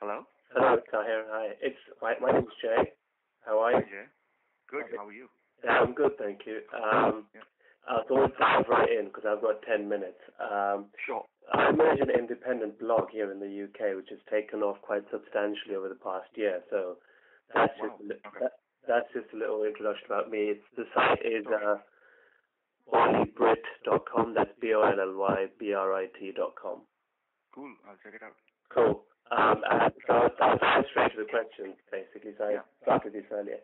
Hello? Hello, Tahir. Hi. My name's Jay. How are Hi, you? Jay. Good. How are you? Yeah, I'm good, thank you. Yeah. I thought I'd dive right in because I've got 10 minutes. Sure. I manage an independent blog here in the UK, which has taken off quite substantially over the past year. So that's Wow. just Okay. that's just a little introduction about me. The site is Okay. BollyBrit.com. That's BOLLYBRIT.com. Cool. I'll check it out. Cool. And so I'll dive straight to the questions, basically. So I Yeah. started this earlier.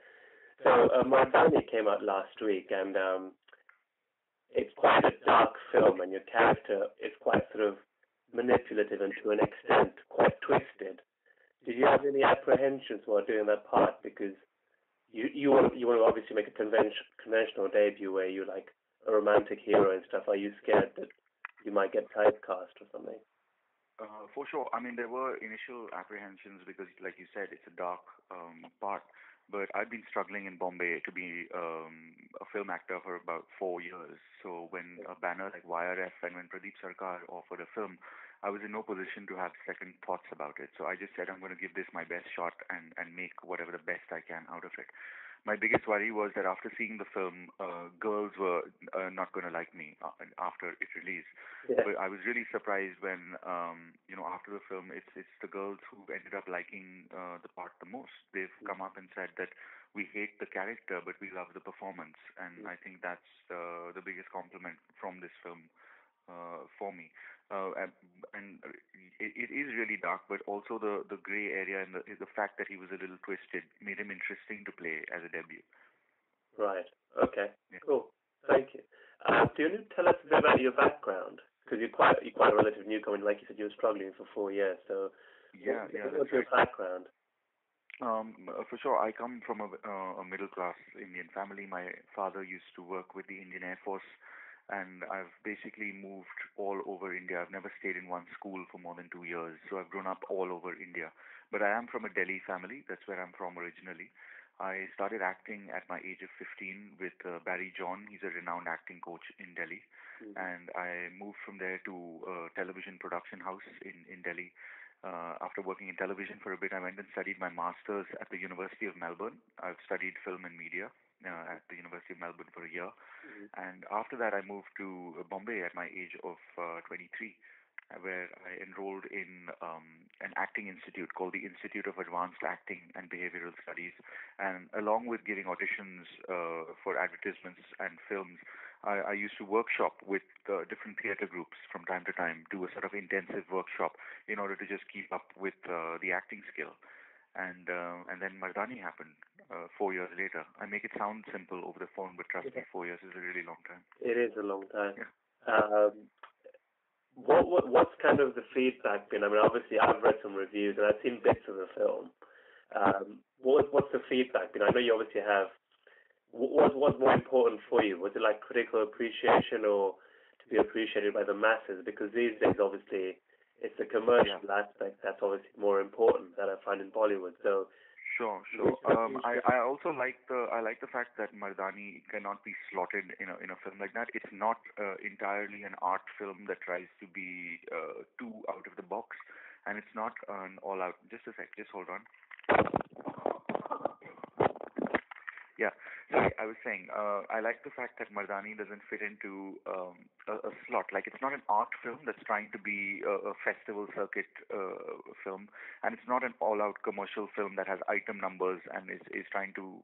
So Mardaani came out last week, and it's quite a dark film, and your character is quite sort of manipulative and to an extent quite twisted. Did you have any apprehensions while doing that part? Because you want to obviously make a conventional debut where you're like a romantic hero and stuff. Are you scared that you might get typecast or something? For sure. I mean, there were initial apprehensions because, like you said, it's a dark part. But I've been struggling in Bombay to be a film actor for about 4 years. So when a banner like YRF and when Pradeep Sarkar offered a film, I was in no position to have second thoughts about it. So I just said I'm going to give this my best shot and make whatever the best I can out of it. My biggest worry was that after seeing the film, girls were not going to like me after it released. Yeah. But I was really surprised when, after the film, it's the girls who ended up liking the part the most. They've come up and said that we hate the character, but we love the performance, and I think that's the biggest compliment from this film for me. And it is really dark, but also the gray area and the fact that he was a little twisted made him interesting to play as a debut. Right. Okay. Yeah. Cool. Thank you. Do you want to tell us a bit about your background? Because you're quite a relative newcomer. Like you said, you were struggling for 4 years. So Yeah, what's that's your right. background? For sure, I come from a middle class Indian family. My father used to work with the Indian Air Force, and I've basically moved all over India. I've never stayed in one school for more than 2 years, so I've grown up all over India. But I am from a Delhi family. That's where I'm from originally. I started acting at my age of 15 with Barry John. He's a renowned acting coach in Delhi. And I moved from there to a television production house in Delhi. After working in television for a bit, I went and studied my master's at the University of Melbourne. I've studied film and media at the University of Melbourne for a year. And after that, I moved to Bombay at my age of 23, where I enrolled in an acting institute called the Institute of Advanced Acting and Behavioral Studies. And along with giving auditions for advertisements and films, I used to workshop with different theater groups from time to time, do a sort of intensive workshop in order to just keep up with the acting skill. And then Mardaani happened 4 years later. I make it sound simple over the phone, but trust me, 4 years is a really long time. It is a long time. Yeah. What's kind of the feedback been? I mean, obviously, I've read some reviews and I've seen bits of the film. What's the feedback been? I know you obviously have. What was more important for you? Was it like critical appreciation or to be appreciated by the masses? Because these days, obviously, it's the commercial aspect that's obviously more important that I find in Bollywood. So Sure. I also like the fact that Mardaani cannot be slotted in a film like that. It's not entirely an art film that tries to be too out of the box, and it's not an all out. Just a sec. Just hold on. Yeah. Sorry, I was saying, I like the fact that Mardaani doesn't fit into a slot. Like, it's not an art film that's trying to be a festival circuit film, and it's not an all-out commercial film that has item numbers and is trying to,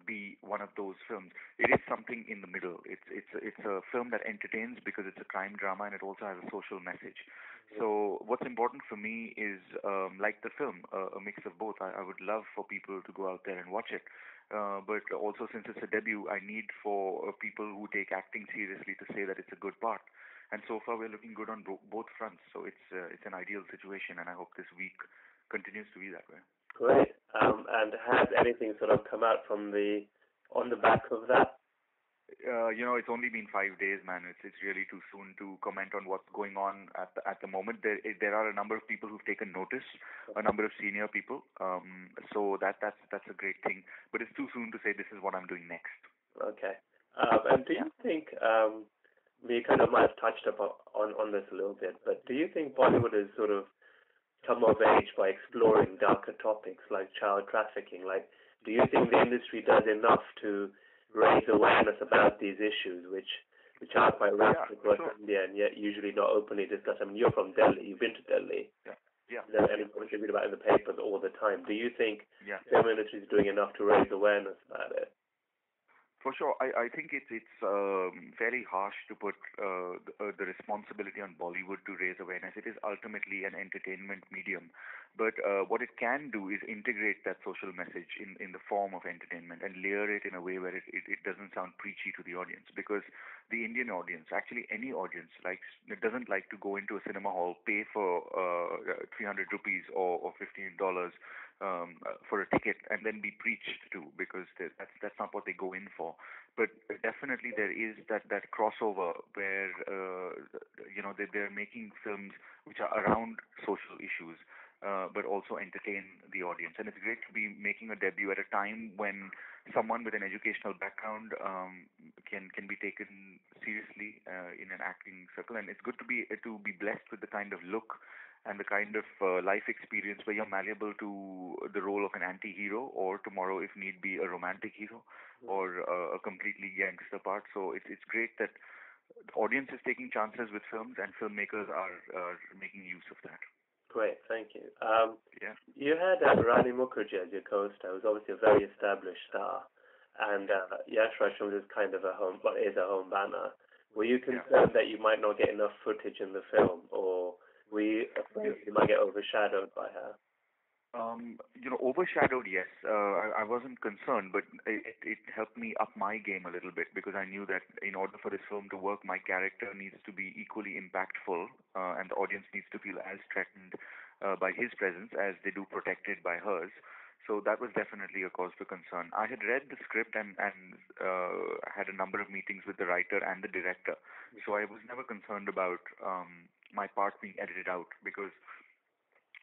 be one of those films. It is something in the middle. It's a film that entertains because it's a crime drama and it also has a social message. So what's important for me is, like the film, a mix of both. I would love for people to go out there and watch it. But also, since it's a debut, I need for people who take acting seriously to say that it's a good part. And so far, we're looking good on both fronts. So it's an ideal situation, and I hope this week continues to be that way. great. And has anything sort of come out on the back of that? It's only been 5 days, man. It's really too soon to comment on what's going on at the moment. There are a number of people who've taken notice, a number of senior people. So that's a great thing. But it's too soon to say this is what I'm doing next. Okay. And do you think we kind of might have touched up on this a little bit, but do you think Bollywood is sort of come of age by exploring darker topics like child trafficking. Like, do you think the industry does enough to raise awareness about these issues, which are quite rampant across India and yet usually not openly discussed? I mean, you're from Delhi. You've been to Delhi. And you read about it in the papers all the time. Do you think the film industry is doing enough to raise awareness about it? For sure. I think it's fairly harsh to put the responsibility on Bollywood to raise awareness. It is ultimately an entertainment medium. But what it can do is integrate that social message in the form of entertainment and layer it in a way where it doesn't sound preachy to the audience. Because the Indian audience, actually any audience, doesn't like to go into a cinema hall, pay for 300 rupees or $15 for a ticket and then be preached to, because that's not what they go in for. But definitely there is that crossover where they're making films which are around social issues, but also entertain the audience. And it's great to be making a debut at a time when someone with an educational background can be taken seriously in an acting circle. And it's good to be blessed with the kind of look and the kind of life experience where you're malleable to the role of an anti-hero, or tomorrow, if need be, a romantic hero, or a completely gangster part. So it's great that the audience is taking chances with films and filmmakers are making use of that. Great, thank you. You had Rani Mukerji as your co-star, who's obviously a very established star, and Yash Raj is kind of is a home banner. Were you concerned that you might not get enough footage in the film, or were you afraid you might get overshadowed by her? Overshadowed, yes. I wasn't concerned, but it helped me up my game a little bit, because I knew that in order for this film to work, my character needs to be equally impactful, and the audience needs to feel as threatened by his presence as they do protected by hers. So that was definitely a cause for concern. I had read the script and had a number of meetings with the writer and the director, so I was never concerned about my part being edited out, because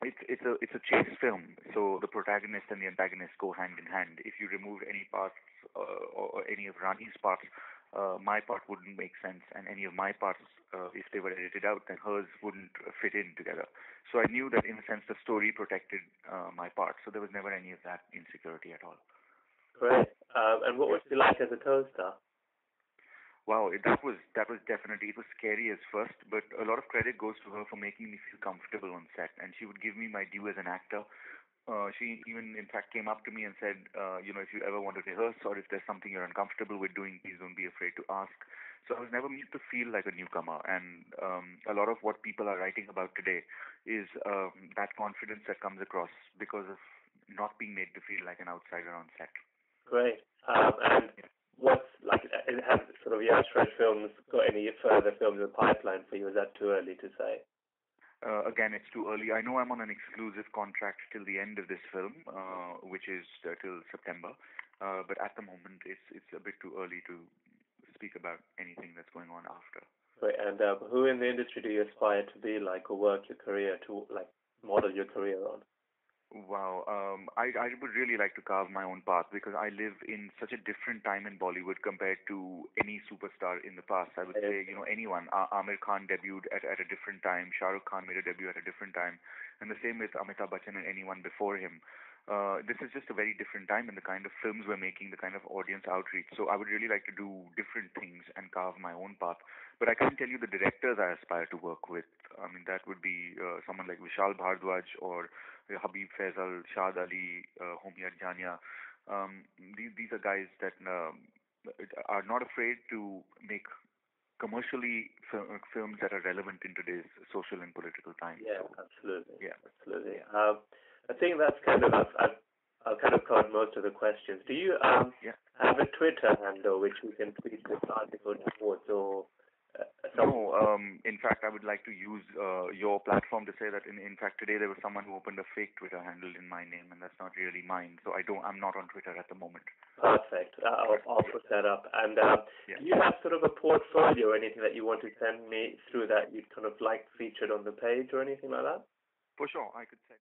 it's a chase film, so the protagonist and the antagonist go hand in hand. If you removed any parts or any of Rani's parts, my part wouldn't make sense, and any of my parts, if they were edited out, then hers wouldn't fit in together. So I knew that, in a sense, the story protected my part, so there was never any of that insecurity at all. Great. And what was she like as a co-star? Wow, that was definitely, it was scary as first, but a lot of credit goes to her for making me feel comfortable on set, and she would give me my due as an actor. She even, in fact, came up to me and said, if you ever want to rehearse, or if there's something you're uncomfortable with doing, please don't be afraid to ask. So I was never made to feel like a newcomer, and a lot of what people are writing about today is that confidence that comes across because of not being made to feel like an outsider on set. Great. And what's have sort of Yash Raj films got any further films in the pipeline for you? Is that too early to say? Again, it's too early. I know I'm on an exclusive contract till the end of this film, which is till September. But at the moment, it's a bit too early to speak about anything that's going on after. Right. And who in the industry do you aspire to be like, or work your career to, like, model your career on? Wow. I would really like to carve my own path, because I live in such a different time in Bollywood compared to any superstar in the past. I would say, anyone. Amir Khan debuted at a different time. Shah Rukh Khan made a debut at a different time. And the same with Amitabh Bachchan and anyone before him. This is just a very different time in the kind of films we're making, the kind of audience outreach. So I would really like to do different things and carve my own path. But I can't tell you the directors I aspire to work with. I mean, that would be someone like Vishal Bhardwaj or Habib Faisal, Shad Ali, Homiyar Jania. These are guys that are not afraid to make commercially films that are relevant in today's social and political times. Yeah, absolutely. Yeah, absolutely. I think that's kind of I've kind of covered most of the questions. Do you have a Twitter handle which we can tweet this article towards, or? No, in fact, I would like to use your platform to say that, in fact, today there was someone who opened a fake Twitter handle in my name, and that's not really mine. So I'm not on Twitter at the moment. Perfect. I'll put that up. And do you have sort of a portfolio or anything that you want to send me through that you'd kind of like featured on the page or anything like that? For sure, I could say.